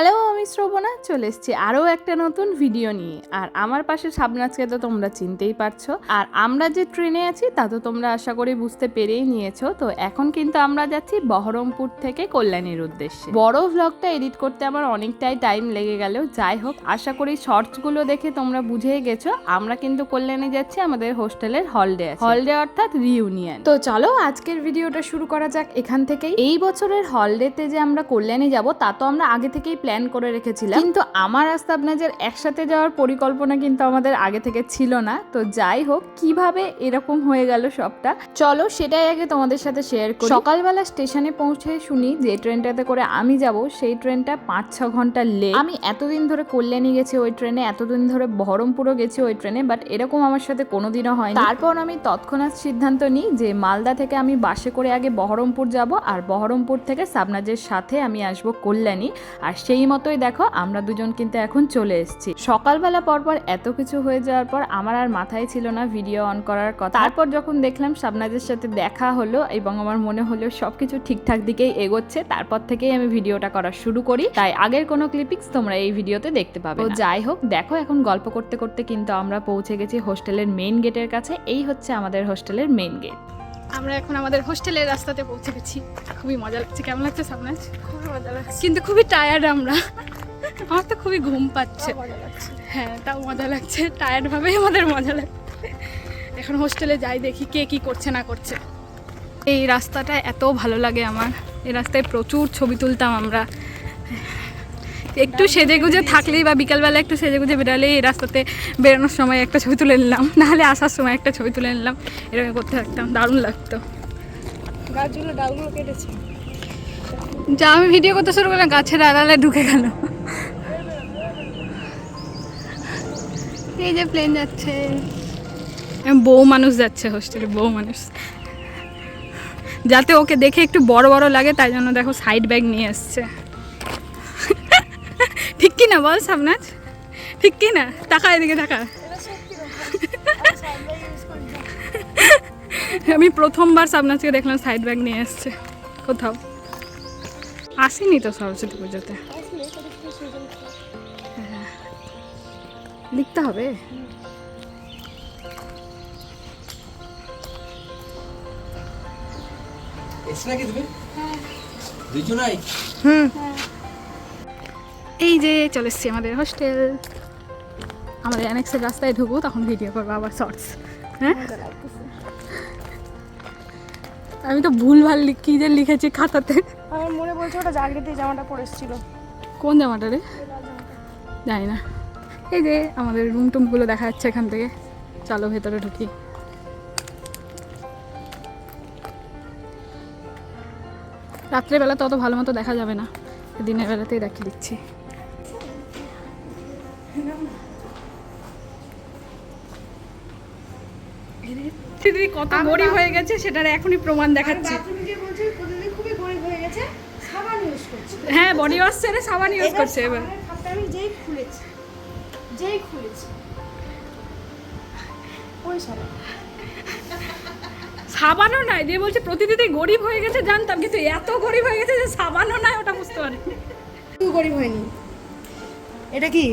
Hello, আমি শ্রবণা চলে এসেছি আরও একটা নতুন ভিডিও নিয়ে। আর আমার পাশে শাবনাজকে তো তোমরা চিনতেই পারছো। আর আমরা যে ট্রেনে আছি তা তো তোমরা আশা করি বুঝতে পেরেই নিয়েছো। তো এখন কিন্তু আমরা যাচ্ছি বহরমপুর থেকে কল্যাণীর উদ্দেশ্যে। বড় ভ্লগটা এডিট করতে আমার অনেকটাই টাইম লেগে গেল। যাই হোক, আশা করি শর্টসগুলো দেখে তোমরা বুঝেই গেছো আমরা কিন্তু কল্যাণী যাচ্ছি আমাদের হোস্টেলের হলডে আছে। হলডে অর্থাৎ রিউনিয়ন। তো চলো আজকের ভিডিওটা শুরু করা যাক এখান থেকেই। এই বছরের হলডেতে যে আমরা কল্যাণী যাব তা তো আমরা আগে থেকেই প্ল্যান করে রেখেছিলাম, কিন্তু আমার আর শাবনাজের একসাথে যাওয়ার পরিকল্পনা কিন্তু আমাদের আগে থেকে ছিল না। তো যাই হোক, কিভাবে এরকম হয়ে গেল সবটা চলো সেটাই আগে তোমাদের সাথে শেয়ার করি। সকালবেলা স্টেশনে পৌঁছে শুনি যে ট্রেনটাতে করে আমি যাব সেই ট্রেনটা 5-6 ঘন্টা লেট। আমি এতদিন ধরে কল্যাণী গেছি ওই ট্রেনে, এতদিন ধরে বহরমপুরও গেছি ওই ট্রেনে, বাট এরকম আমার সাথে কোনোদিনও হয়নি। তারপর আমি তৎক্ষণাৎ সিদ্ধান্ত নিই যে মালদা থেকে আমি বাসে করে আগে বহরমপুর যাব, আর বহরমপুর থেকে শাবনাজের সাথে আমি আসবো কল্যাণী। আর সেই মতোই দেখো আমরা দুজন কিন্তু এখন চলে এসেছি। সকালবেলা পরপর এত কিছু হয়ে যাওয়ার পর আমার আর মাথায় ছিল না ভিডিও অন করার কথা। তারপর যখন দেখলাম শাবনাজের সাথে দেখা হলো এবং আমার মনে হলো সবকিছু ঠিকঠাক দিকেই এগোচ্ছে, তারপর থেকেই আমি ভিডিওটা করা শুরু করি। তাই আগের কোনো ক্লিপিংস তোমরা এই ভিডিওতে দেখতে পাবে। তো যাই হোক, দেখো এখন গল্প করতে করতে কিন্তু আমরা পৌঁছে গেছি হোস্টেলের মেইন গেটের কাছে। এই হচ্ছে আমাদের হোস্টেলের মেইন গেট। আমরা এখন আমাদের হোস্টেলের রাস্তাতে পৌঁছে গেছি। খুবই মজা লাগছে। কেমন লাগছে শাবনাজ? খুবই মজা লাগছে, কিন্তু খুবই টায়ার্ড আমরা। আমার তো খুবই ঘুম পাচ্ছে। হ্যাঁ, তাও মজা লাগছে। টায়ার্ড ভাবেই আমাদের মজা লাগছে। এখন হোস্টেলে যাই, দেখি কে কি করছে না করছে। এই রাস্তাটা এত ভালো লাগে আমার। এই রাস্তায় প্রচুর ছবি তুলতাম আমরা। একটু সেজেগুজে থাকলেই বা বিকালবেলা একটু সেজেগুজে বেরালেই এই রাস্তাতে বেরোনোর সময় একটা ছবি তুলে নিলাম, নাহলে আসার সময় একটা ছবি তুলে নিলাম। এরকম করতে থাকতাম, দারুণ লাগতো। গাছগুলো ডালগুলো কেটেছে। যা আমি ভিডিও করতে শুরু করলাম গাছের আড়ালে ঢুকে গেল। এই যে প্লেন যাচ্ছে, বউ মানুষ যাচ্ছে হোস্টেলে, বউ মানুষ। যাতে ওকে দেখে একটু বড় বড় লাগে তাই জন্য দেখো সাইড ব্যাগ নিয়ে এসছে। ঠিক কি না বল শাবনাজ? ঠিক কি না? টাকা এদিকে টাকা। আমি প্রথমবার শাবনাজকে দেখলাম সাইড ব্যাগ নিয়ে এসছে। কোথাও আসেনি তো সরস্বতী পুজোতে। লিখতে হবে। এই যে চলে এসছি আমাদের হোস্টেল। আমাদের অ্যানেক্সের রাস্তায় ঢুকবো, তখন ভিডিও করবো আবার শর্টস। হ্যাঁ, আমি তো ভুলভাল কি যে লিখেছি খাতাতে। আমার মনে বলছে ওটা জাগরিতে জামাটা পরে এসেছিল। কোন জামাটা রে? জানি না। এই যে আমাদের রুম টুমগুলো দেখা যাচ্ছে এখান থেকে। চলো ভেতরে ঢুকি। রাত্রেবেলা তো অত ভালো মতো দেখা যাবে না, দিনের বেলাতেই দেখিয়ে দিচ্ছি। দিদি কত গরিব হয়ে গেছে সেটার এখনই প্রমাণ দেখাচ্ছি। খুবই গরিব হয়ে গেছে, সাবান ইউজ করছে। হ্যাঁ, বডি ওয়াশ ছেড়ে সাবান ইউজ করছে এবার। আমি যেই খুলেছি ওই সাবানও নাই দিয়ে বলছে প্রতিদিনই গরিব হয়ে গেছে। জানতাম, কিন্তু এত গরিব হয়ে গেছে যে সাবানও নাই ওটা বুঝতে পারি। তুই গরিব হয়নি। এটা কি?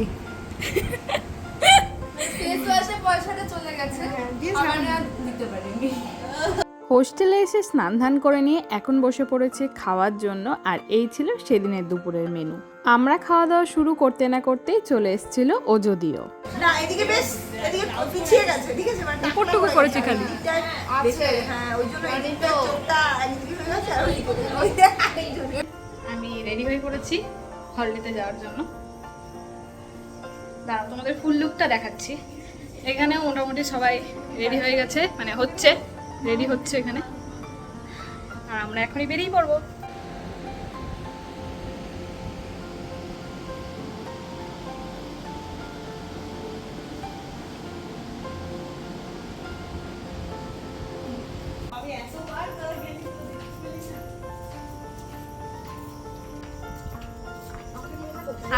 হোস্টেলে এসে স্নান ধান করে নিয়ে এখন বসে পড়েছে খাওয়ার জন্য। আর এই ছিল সেদিনের দুপুরের মেনু। আমরা খাওয়া দাওয়া শুরু করতে না করতেই চলে এসেছিল ও যদিও। না এদিকে বেশ এদিকে পিছিয়ে গেছে, ঠিক আছে, মানে উপরটুকু করেছে খালি। আছে, হ্যাঁ, ওই জন্য এদিকটা চোখটা এদিকে হয়ে গেছে আর ওইদিকে। আমি রেডি হয়ে পড়েছি হলডেতে যাওয়ার জন্য। দাঁড়াও তোমাদের ফুল লুকটা দেখাচ্ছি। এখানে মোটামুটি সবাই রেডি হয়ে গেছে, মানে হচ্ছে রেডি হচ্ছে এখানে। আর আমরা এখনই বেরিয়ে পড়বো।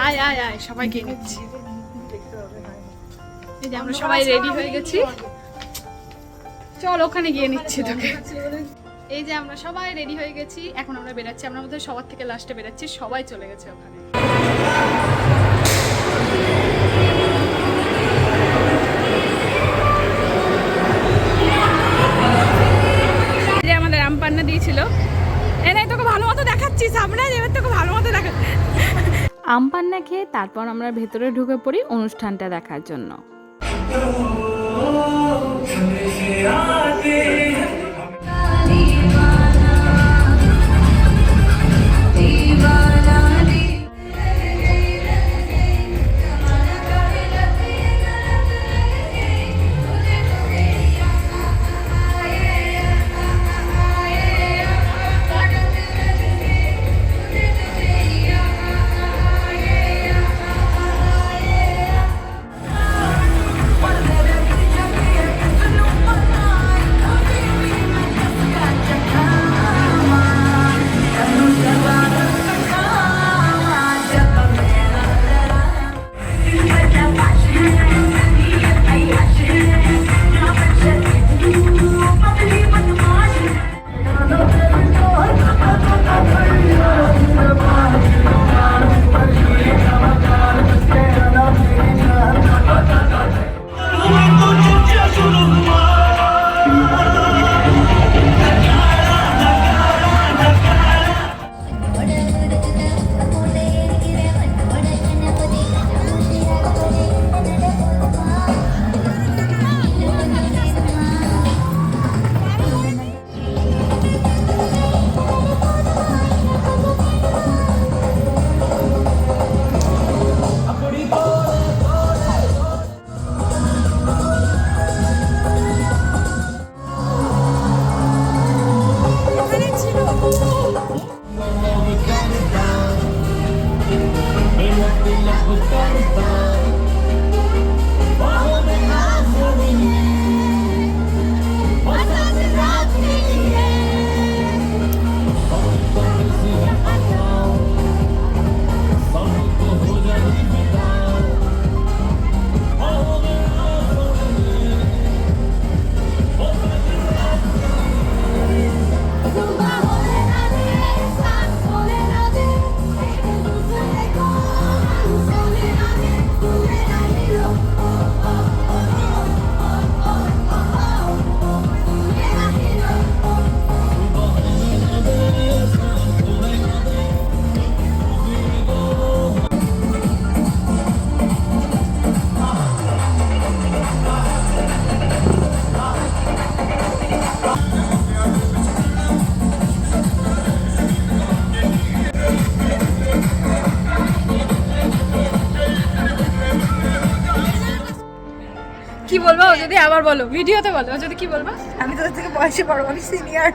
আয় আয় আয়, সবাইকে নিচ্ছি। এই যে আমরা সবাই রেডি হয়ে গেছি, চল ওখানে গিয়ে নিচ্ছি তোকে। এই যে আমরা সবাই রেডি হয়ে গেছি, এখন আমরা বেরাচ্ছি। আমরা মধ্যে সবার থেকে লাস্টে বেরাচ্ছি, সবাই চলে গেছে ওখানে। যে আমাদের আম পান্না দিয়েছিল, এনে তোকে ভালো মতো দেখাচ্ছি সামনে, এবার তোকে ভালো মতো দেখা। আম পান্না খেয়ে তারপর আমরা ভেতরে ঢুকে পড়ি অনুষ্ঠানটা দেখার জন্য। কি বলবো যদি আবার বলো, ভিডিওতে বলো যদি কি বলবো। আমি তোদের থেকে বয়সে বড়, আমি সিনিয়র।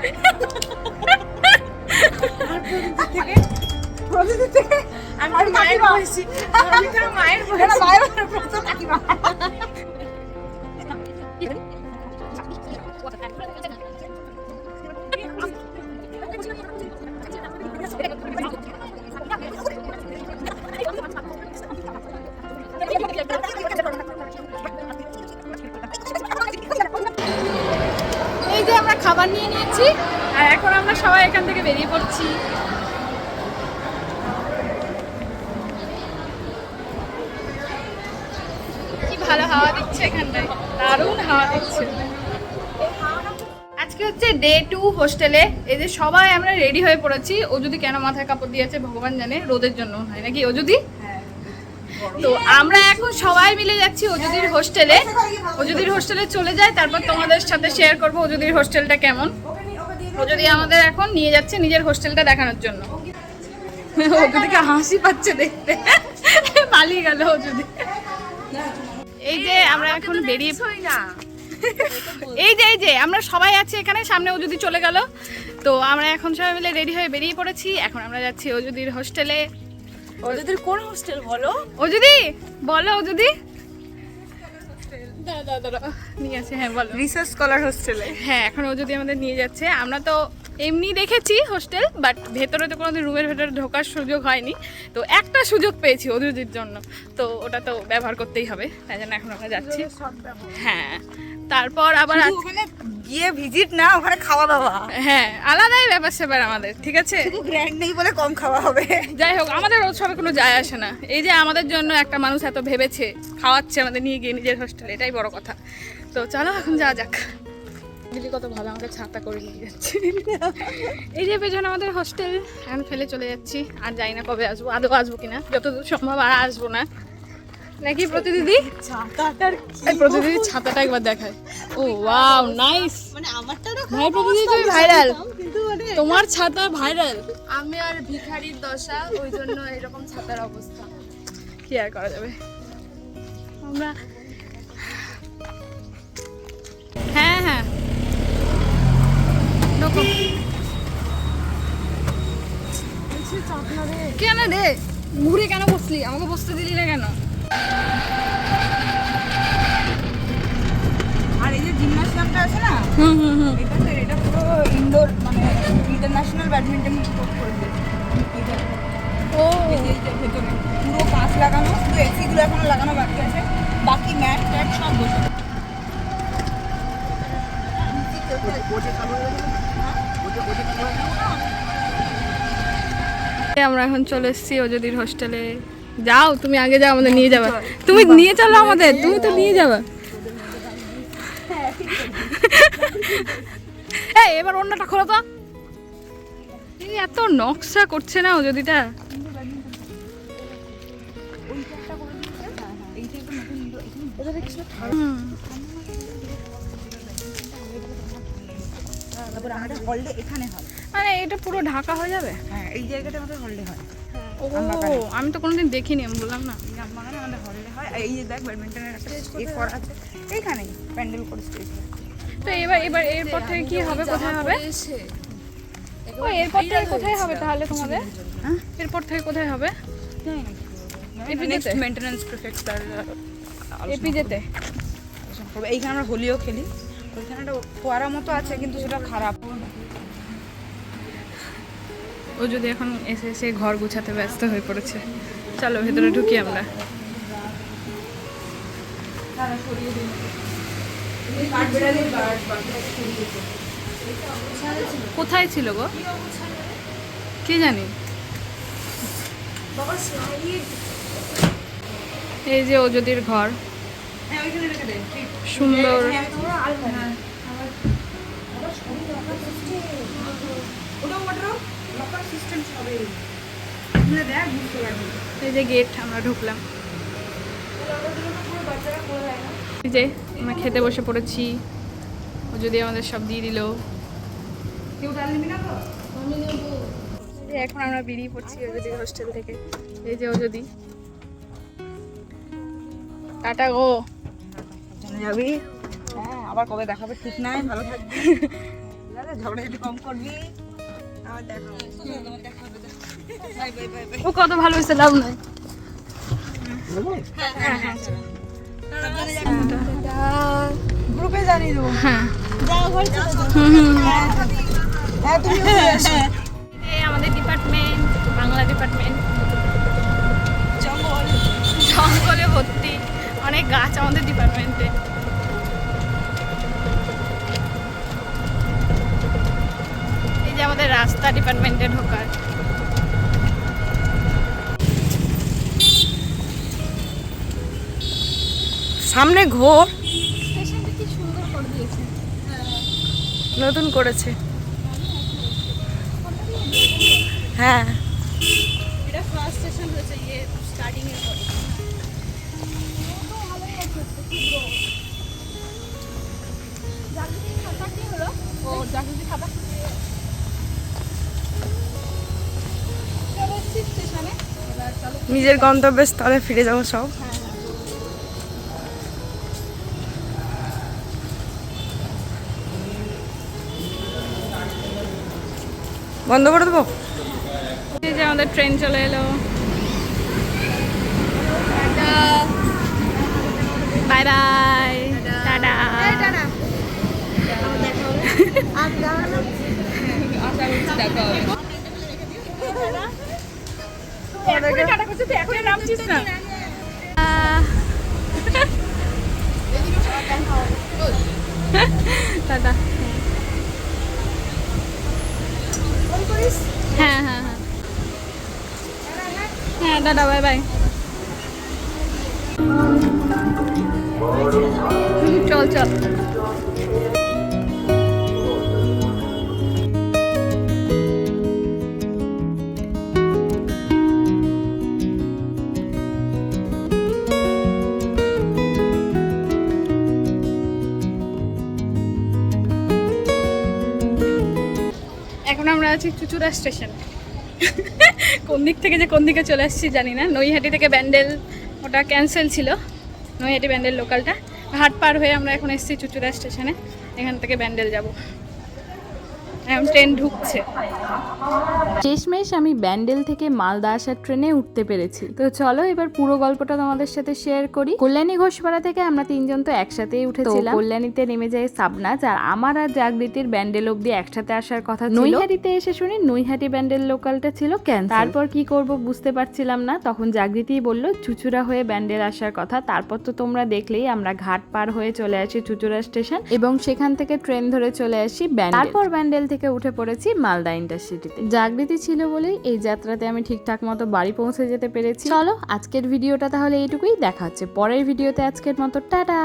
প্রদীপ থেকে আমি মায়ের বয়সী, মায়ের বয়সী, মায়ের প্রথম কাকিমা। এই যে আমরা খাবার নিয়ে নিয়েছি আর এখন আমরা সবাই এখান থেকে বেরিয়ে পড়ছি। কি ভালো হাওয়া দিচ্ছে এখানটায়, দারুণ হাওয়া দিচ্ছে। আজকে হচ্ছে ডে 2 হোস্টেলে। এই যে সবাই আমরা রেডি হয়ে পড়েছি। ও যদি কেন মাথায় কাপড় দিয়েছে ভগবান জানে, রোদের জন্য হয় নাকি ও যদি। তো আমরা এখন সবাই মিলে যাচ্ছি ওজুদির হোস্টেলে। ওজুদির হোস্টেলে চলে যায়, তারপর তোমাদের সাথে শেয়ার করবো ওজুদির হোস্টেলটা কেমন। ওজুদি আমাদের এখন নিয়ে যাচ্ছে নিজের হোস্টেলটা দেখানোর জন্য। ওজুদিকে হাসি পাচ্ছে দেখতে, পালিয়ে গেল ওজুদি। এই যে আমরা এখন বেরিয়ে না, এই যে আমরা সবাই আছি এখানে, সামনে ওজুদি চলে গেল। তো আমরা এখন সবাই মিলে রেডি হয়ে বেরিয়ে পড়েছি। এখন আমরা যাচ্ছি ওজুদির হোস্টেলে। ওদের কোন হোস্টেল বলো? ওজুদি বলো, ওজুদি দাদা নিয়ে আছে। হ্যাঁ বলো। রিসার্চ স্কলার হোস্টেলে। হ্যাঁ এখন ও যদি আমাদের নিয়ে যাচ্ছে। আমরা তো এমনি দেখেছি হোস্টেল, বাট ভেতরে তো কোনোদিন রুমের ভেতরে ঢোকার সুযোগ হয়নি। তো একটা সুযোগ পেয়েছি ওদের জন্য, তো ওটা তো ব্যবহার করতেই হবে, তাই জন্য এখন আমরা যাচ্ছি। হ্যাঁ তারপর আবার ওখানে গিয়ে ভিজিট না, ওখানে খাওয়া দাওয়া। হ্যাঁ, আলাদাই ব্যাপার স্যাপার আমাদের, ঠিক আছে? শুধু গ্র্যান্ড নেই বলে কম খাওয়া হবে। যাই হোক, আমাদের উৎসবে কোনো যায় আসে না। এই যে আমাদের জন্য একটা মানুষ এত ভেবেছে, খাওয়াচ্ছে আমাদের নিয়ে গিয়ে নিজের হোস্টেলে, এটাই বড় কথা। তো চলো এখন যাওয়া যাক। দিদি কত ভালো আমাকে ছাতা করে নিয়ে যাচ্ছে। এই যে পেছনে আমাদের হোস্টেল, এখন ফেলে চলে যাচ্ছি। আর যাই না কবে আসবো, আদৌ আসবো কিনা, যতদূর সম্ভব আর আসবো না নাকি প্রতিদিদি। ছাতাটার এই প্রতিদিদি ছাতাটা একবার দেখায়। ও ওয়াও, নাইস। মানে আমারটারও ভাই প্রতিদিদি তুমি ভাইরাল, কিন্তু মানে তোমার ছাতা ভাইরাল। আমি আর ভিখারির দশা, ওই জন্য এরকম ছাতার অবস্থা। কি আর করা যাবে। আমরা হ্যাঁ হ্যাঁ ঢোকো। কেন রে ঘুরে কেন বসলি, আমাকে বসতে দিলি না কেন? আর এই যে জিমনাসিয়ামটা আছে না, হুম হুম হুম। এটা পুরো ইনডোর, মানে ইন্টারন্যাশনাল ব্যাডমিন্টন কোর্ট করে দিয়েছে। ও এই যে ভেতরে পুরো কাঁচ লাগানো, শুধু এসি গুলো এখনো লাগানো বাকি আছে, বাকি ম্যাট ট্যাট সব বসে। আমরা এখন চলে এসেছি অযোধির হোস্টেলে। যাও তুমি আগে যাও, আমাদের নিয়ে যাবে। তুমি নিয়ে চলো আমাদের, তুমি তো নিয়ে যাবে। এই এবার অন্যটা খোলো তো। এই এত নকশা করছে না অযোধিটা। হুম। তারপরে আমাদের হলডে এখানে হয়। মানে এটা পুরো ঢাকা হয়ে যাবে। হ্যাঁ, এই জায়গাটা আমাদের হলডে হয়। ও আমি তো কোনোদিন দেখিনি, আমি বললাম না। মানে আমাদের হলডে হয়। আর এই যে দেখ ব্যাডমিন্টনের একটা স্টেজ করা আছে এইখানেই, প্যান্ডেল করে স্টেজ। তো এবার এরপর থেকে কি হবে, কোথায় হবে? ও এরপর থেকে কোথায় হবে তাহলে তোমাদের? হ্যাঁ, এরপর থেকে কোথায় হবে? নেক্সট মেইনটেনেন্স প্রিফেক্ট তার এপিজেতে। এইখানে আমরা হোলিও খেলি। ওইখানে একটা ফোয়ারা মতো আছে, কিন্তু সেটা খারাপ। ও যদি এখন এসে এসে ঘর গুছাতে ব্যস্ত হয়ে পড়েছে। চলো ভেতরে ঢুকি আমরা। কোথায় ছিল গো, কি জানি। এই যে অযোধির ঘর, সুন্দর। এই যে গেট, আমরা ঢুকলাম। এই যে আমরা খেতে বসে পড়েছি। ও যদি আমাদের সব দিয়ে দিল। এখন আমরা বেরিয়ে পড়ছি অযোধি হোস্টেল থেকে। এই যে অযোধি, টাটা গো। জানা যাবি। হ্যাঁ, আবার কবে দেখাবে ঠিক নাই, ভালো থাকবি। ঠিক আছে, ঝগড়া যদি কম করবি। আবার দেখা হবে। Bye bye bye bye. ও কত ভালো হয়েছে, লাভ নাই। গ্রুপে জানিয়ে দেবো। হ্যাঁ যাও ঘরে চলে যাও। হ্যাঁ, তুমি এই আমাদের ডিপার্টমেন্ট, বাংলা ডিপার্টমেন্ট। জঙ্গলে ভর্তি, অনেক গাছ আমাদের ডিপার্টমেন্টে। এই যে আমাদের রাস্তা ডিপার্টমেন্টে ঢোকার। সামনে ঘোর, স্টেশনটা কি সুন্দর করে দিয়েছে, নতুন করেছে। হ্যাঁ, এটা ফার্স্ট স্টেশন হয়েছে ইয়ে স্টার্টিং এর পরে। জাগৃতি খাতা চলে এসেছি স্টেশনে। এবার চলো। নিজের গন্তব্যের স্থলে ফিরে যাবো সব। বন্ধ করে দেবো। এই যে আমাদের ট্রেন চলে এলো। Bye bye, tata. টাটা করছিস, তুই এখনই নামছিস না? টাটা। করিস। হ্যাঁ হ্যাঁ হ্যাঁ হ্যাঁ, দাদা বাই বাই। চল চল। এখন আমরা আছি চুচুড়া স্টেশন। কোন দিক থেকে যে কোন দিকে চলে আসছি জানি না। নৈহাটি থেকে ব্যান্ডেল ওটা ক্যান্সেল ছিল, নৈহাটি ব্যান্ডেল লোকালটা। হাট পার হয়ে আমরা এখন এসেছি চুচুড়া স্টেশনে, এখান থেকে ব্যান্ডেল যাব। এখন ট্রেন ঢুকছে। শেষমেশ আমি ব্যান্ডেল থেকে মালদা আসার ট্রেনে উঠতে পেরেছি। তো চলো এবার পুরো গল্পটা তোমাদের সাথে শেয়ার করি। কল্যাণী ঘোষপাড়া থেকে আমরা তিনজন তো একসাথেই উঠেছিলাম। কল্যাণীতে নেমে যায় সাবনাজ, আর আমার আর জাগৃতির ব্যান্ডেল অব্দি একসাথে আসার কথা ছিল। নৈহাটিতে এসে শুনি নৈহাটি ব্যান্ডেল লোকালটা ছিল ক্যান্সেল। তারপর কি করব বুঝতে পারছিলাম না। তখন জাগৃতিই বলল চুচুড়া হয়ে ব্যান্ডেল আসার কথা। তারপর তো তোমরা দেখলেই আমরা ঘাট পার হয়ে চলে আসি চুচুড়া স্টেশন, এবং সেখান থেকে ট্রেন ধরে চলে আসি ব্যান্ডেল। তারপর ব্যান্ডেল থেকে উঠে পড়েছি মালদা ইন্টারসিটিতে। জাগৃতি ছিল বলেই এই যাত্রাতে আমি ঠিকঠাক মতো বাড়ি পৌঁছে যেতে পেরেছি। চলো আজকের ভিডিওটা তাহলে এইটুকুই, দেখা হচ্ছে পরের ভিডিওতে। আজকের মতো টাটা।